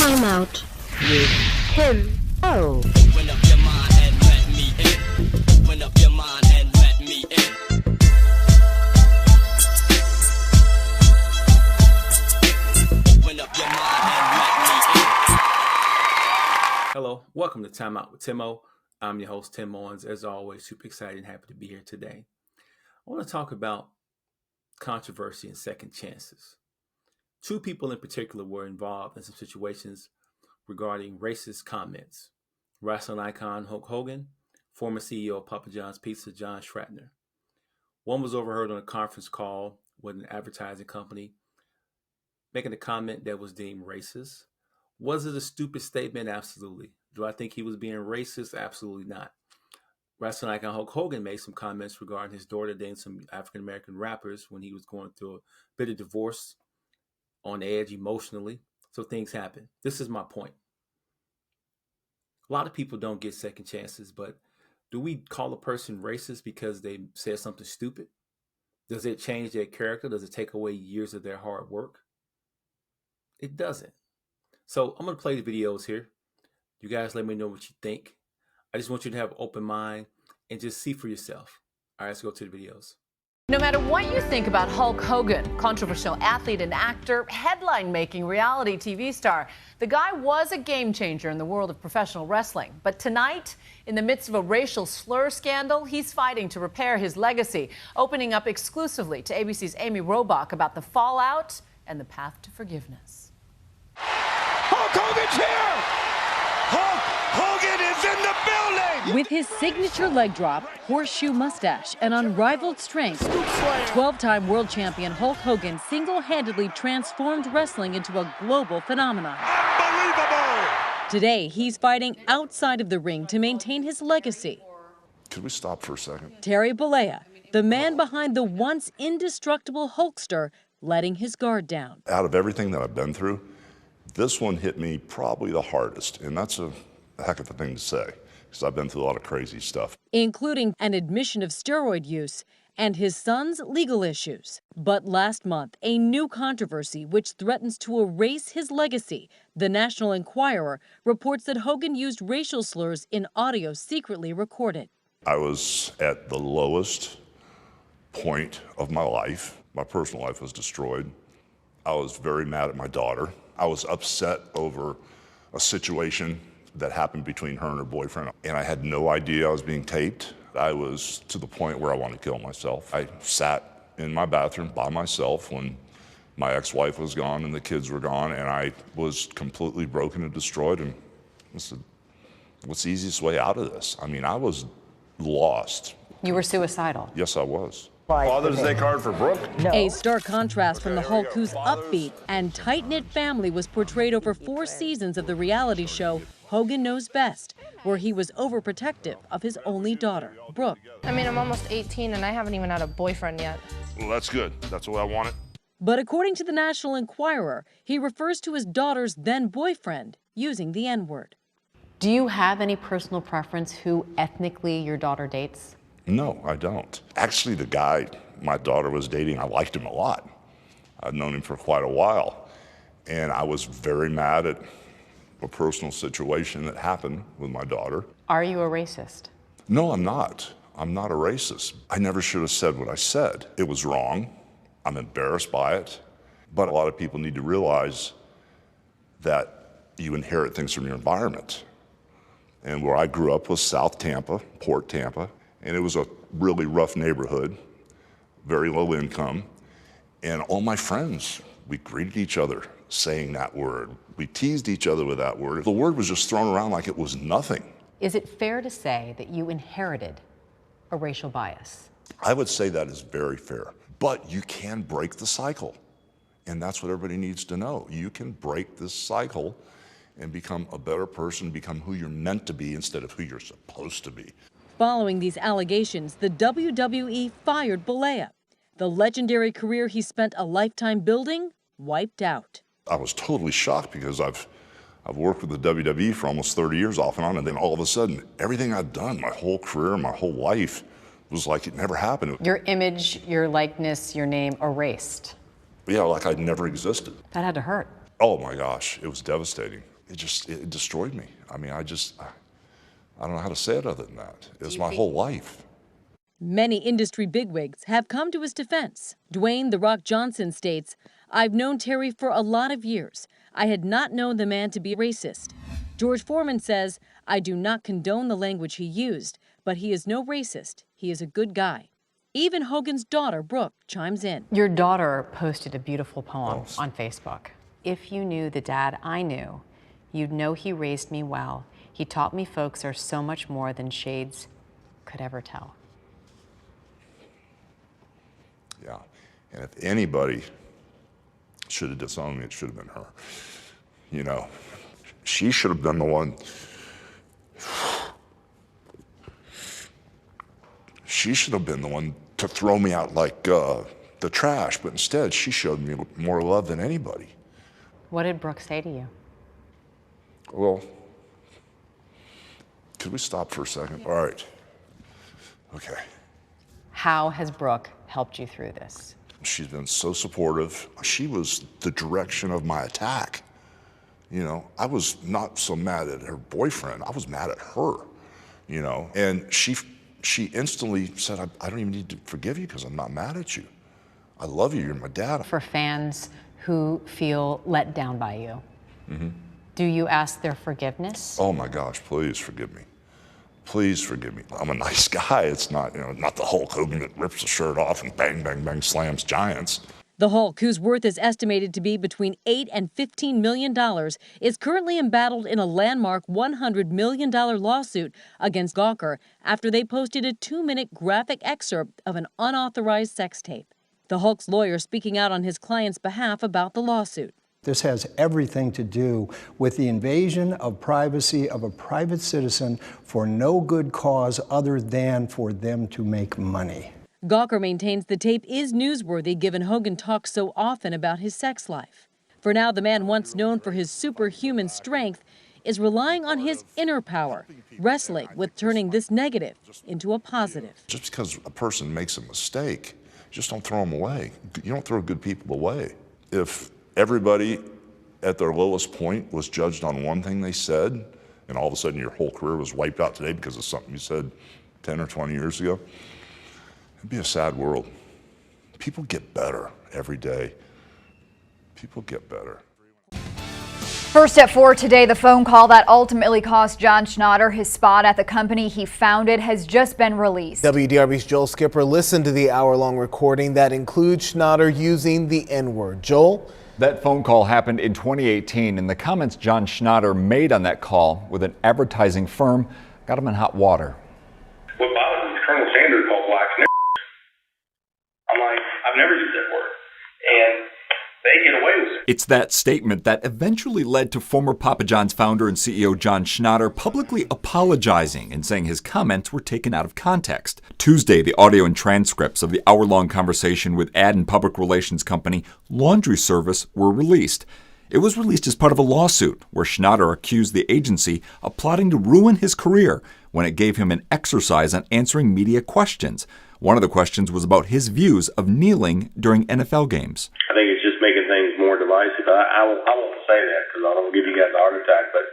Time Out with Tim O. Open up your mind and let me in. Open up your mind and let me in. Open up your mind and let me in. Hello, welcome to Time Out with Tim O. I'm your host, Tim Owens. As always, super excited and happy to be here today. I want to talk about controversy and second chances. Two people in particular were involved in some situations regarding racist comments. Wrestling icon Hulk Hogan, former CEO of Papa John's Pizza, John Schratner. One was overheard on a conference call with an advertising company making a comment that was deemed racist. Was it a stupid statement? Absolutely. Do I think he was being racist? Absolutely not. Wrestling icon Hulk Hogan made some comments regarding his daughter dating some African-American rappers when he was going through a bit of divorce, on edge emotionally. So things happen. This is my point. A lot of people don't get second chances, but do we call a person racist because they said something stupid? Does it change their character? Does it take away years of their hard work? It doesn't. So I'm going to play the videos here. You guys let me know what you think. I just want you to have an open mind and just see for yourself. All right, let's go to the videos. No matter what you think about Hulk Hogan, controversial athlete and actor, headline-making reality TV star, the guy was a game changer in the world of professional wrestling. But tonight, in the midst of a racial slur scandal, he's fighting to repair his legacy, opening up exclusively to ABC's Amy Robach about the fallout and the path to forgiveness. Hulk Hogan's here! Hulk Hogan is in the building! With his signature leg drop, horseshoe mustache, and unrivaled strength, 12-time world champion Hulk Hogan single-handedly transformed wrestling into a global phenomenon. Unbelievable! Today, he's fighting outside of the ring to maintain his legacy. Could we stop for a second? Terry Bollea, the man behind the once indestructible Hulkster, letting his guard down. Out of everything that I've been through, this one hit me probably the hardest, and that's a heck of a thing to say, because I've been through a lot of crazy stuff. Including an admission of steroid use and his son's legal issues. But last month, a new controversy which threatens to erase his legacy. The National Enquirer reports that Hogan used racial slurs in audio secretly recorded. I was at the lowest point of my life. My personal life was destroyed. I was very mad at my daughter. I was upset over a situation that happened between her and her boyfriend, and I had no idea I was being taped. I was to the point where I wanted to kill myself. I sat in my bathroom by myself when my ex-wife was gone and the kids were gone, and I was completely broken and destroyed, and I said, what's the easiest way out of this? I mean, I was lost. You were suicidal. Yes, I was. Father's Day card for Brooke? A stark contrast from the Hulk, whose upbeat and tight-knit family was portrayed over 4 seasons of the reality show Hogan Knows Best, where he was overprotective of his only daughter, Brooke. I mean, I'm almost 18 and I haven't even had a boyfriend yet. Well, that's good. That's what I wanted. But according to the National Enquirer, he refers to his daughter's then-boyfriend using the N-word. Do you have any personal preference who ethnically your daughter dates? No, I don't. Actually, the guy my daughter was dating, I liked him a lot. I'd known him for quite a while. And I was very mad at a personal situation that happened with my daughter. Are you a racist? No, I'm not. I'm not a racist. I never should have said what I said. It was wrong. I'm embarrassed by it. But a lot of people need to realize that you inherit things from your environment. And where I grew up was South Tampa, Port Tampa. And it was a really rough neighborhood, very low income. And all my friends, we greeted each other saying that word. We teased each other with that word. The word was just thrown around like it was nothing. Is it fair to say that you inherited a racial bias? I would say that is very fair. But you can break the cycle. And that's what everybody needs to know. You can break this cycle and become a better person, become who you're meant to be instead of who you're supposed to be. Following these allegations, the WWE fired Bollea. The legendary career he spent a lifetime building wiped out. I was totally shocked because I've worked with the WWE for almost 30 years off and on, and then all of a sudden, everything I'd done, my whole career, my whole life, was like it never happened. Your image, your likeness, your name erased. Yeah, like I'd never existed. That had to hurt. Oh my gosh, it was devastating. it destroyed me. I mean, I don't know how to say it other than that. It was my whole life. Many industry bigwigs have come to his defense. Dwayne "The Rock" Johnson states, "I've known Terry for a lot of years. I had not known the man to be racist." George Foreman says, "I do not condone the language he used, but he is no racist. He is a good guy." Even Hogan's daughter, Brooke, chimes in. Your daughter posted a beautiful poem on Facebook. "If you knew the dad I knew, you'd know he raised me well. He taught me folks are so much more than shades could ever tell." Yeah, and if anybody should have disowned me, it should have been her. You know, she should have been the one. She should have been the one to throw me out like the trash, but instead she showed me more love than anybody. What did Brooke say to you? Well, could we stop for a second? All right. Okay. How has Brooke helped you through this? She's been so supportive. She was the direction of my attack. You know, I was not so mad at her boyfriend. I was mad at her, you know. And she instantly said, I don't even need to forgive you because I'm not mad at you. I love you. You're my dad. For fans who feel let down by you, do you ask their forgiveness? Oh my gosh, please forgive me. Please forgive me. I'm a nice guy. It's not, you know, not the Hulk Hogan that rips the shirt off and bang, bang, bang slams giants. The Hulk, whose worth is estimated to be between $8 and $15 million, is currently embattled in a landmark $100 million lawsuit against Gawker after they posted a 2-minute graphic excerpt of an unauthorized sex tape. The Hulk's lawyer speaking out on his client's behalf about the lawsuit. This has everything to do with the invasion of privacy of a private citizen for no good cause other than for them to make money. Gawker maintains the tape is newsworthy given Hogan talks so often about his sex life. For now, the man once known for his superhuman strength is relying on his inner power, wrestling with turning this negative into a positive. Just because a person makes a mistake, just don't throw them away. You don't throw good people away. If everybody at their lowest point was judged on one thing they said, and all of a sudden your whole career was wiped out today because of something you said 10 or 20 years ago, it'd be a sad world. People get better every day. People get better. First at 4 today, the phone call that ultimately cost John Schnatter his spot at the company he founded has just been released. WDRB's Joel Skipper listened to the hour-long recording that includes Schnatter using the N-word. Joel? That phone call happened in 2018, and the comments John Schnatter made on that call with an advertising firm got him in hot water. What bothers me is Colonel Sanders called blacks niggers. I'm like, I've never used that word. And they get away with it. It's that statement that eventually led to former Papa John's founder and CEO John Schnatter publicly apologizing and saying his comments were taken out of context. Tuesday, the audio and transcripts of the hour-long conversation with ad and public relations company Laundry Service were released. It was released as part of a lawsuit where Schnatter accused the agency of plotting to ruin his career when it gave him an exercise on answering media questions. One of the questions was about his views of kneeling during NFL games. I think it's just making things more divisive. I won't say that because I don't give you guys a heart attack, but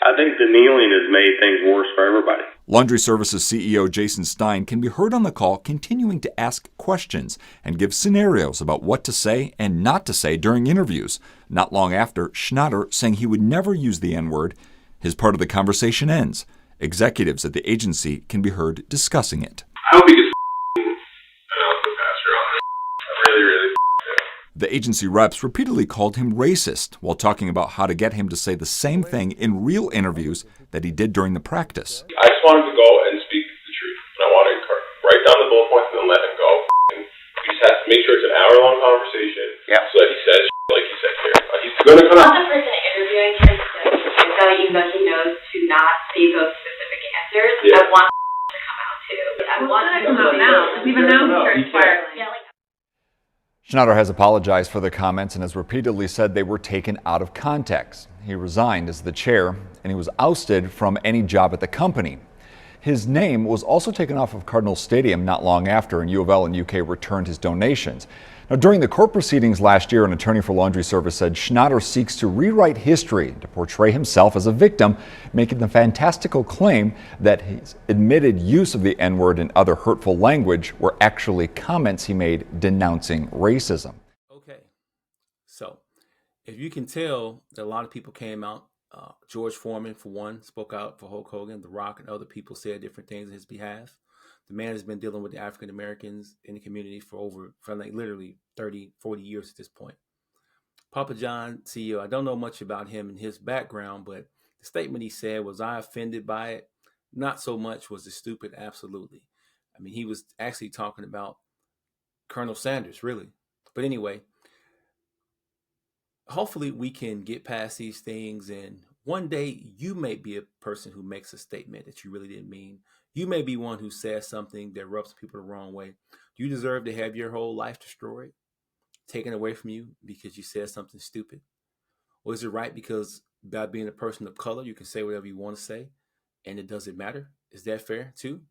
I think the kneeling has made things worse for everybody. Laundry Services CEO Jason Stein can be heard on the call continuing to ask questions and give scenarios about what to say and not to say during interviews. Not long after, Schnatter saying he would never use the N-word, his part of the conversation ends. Executives at the agency can be heard discussing it. I hope he gets announcement pastor on this. I really The agency reps repeatedly called him racist while talking about how to get him to say the same thing in real interviews that he did during the practice. I just want him to go and speak the truth. And I want to write down the bullet points and then let him go. And we just have to make sure it's an hour-long conversation so that he says like he said here. He's going to come out. I'm the person interviewing him, so even though he knows to not say those specific answers, I want to come out too. I want him to come out now, even though he's fired. Schnatter has apologized for the comments and has repeatedly said they were taken out of context. He resigned as the chair and he was ousted from any job at the company. His name was also taken off of Cardinal Stadium not long after, and U of L and UK returned his donations. Now, during the court proceedings last year, an attorney for Laundry Service said Schnatter seeks to rewrite history to portray himself as a victim, making the fantastical claim that his admitted use of the N-word and other hurtful language were actually comments he made denouncing racism. Okay, so if you can tell that a lot of people came out, George Foreman, for one, spoke out for Hulk Hogan. The Rock and other people said different things on his behalf. The man has been dealing with the African Americans in the community for like literally 30, 40 years at this point. Papa John, CEO, I don't know much about him and his background, but the statement he said, was I offended by it? Not so much. Was it stupid? Absolutely. I mean, he was actually talking about Colonel Sanders, really. But anyway, hopefully we can get past these things, and one day you may be a person who makes a statement that you really didn't mean. You may be one who says something that rubs people the wrong way. Do you deserve to have your whole life destroyed, taken away from you because you said something stupid? Or is it right because by being a person of color, you can say whatever you want to say and it doesn't matter? Is that fair too?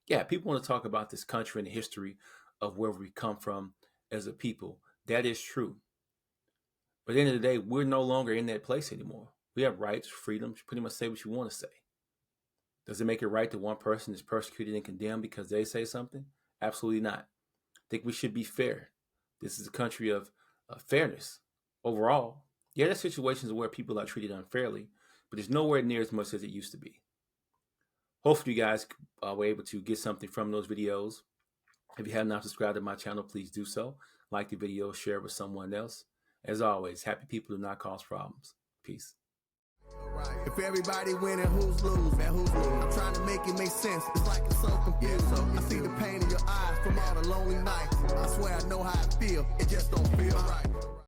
Yeah, people want to talk about this country and the history of where we come from as a people. That is true. But at the end of the day, we're no longer in that place anymore. We have rights, freedoms, pretty much say what you want to say. Does it make it right that one person is persecuted and condemned because they say something? Absolutely not. I think we should be fair. This is a country of fairness overall. Yeah, there's situations where people are treated unfairly, but it's nowhere near as much as it used to be. Hopefully you guys were able to get something from those videos. If you have not subscribed to my channel, please do so. Like the video, share it with someone else. As always, happy people do not cause problems. Peace. If everybody winning, who's losing? Who's losing? I'm trying to make it make sense. It's like it's so confused. I see the pain in your eyes from all the lonely nights. I swear I know how I feel. It just don't feel right.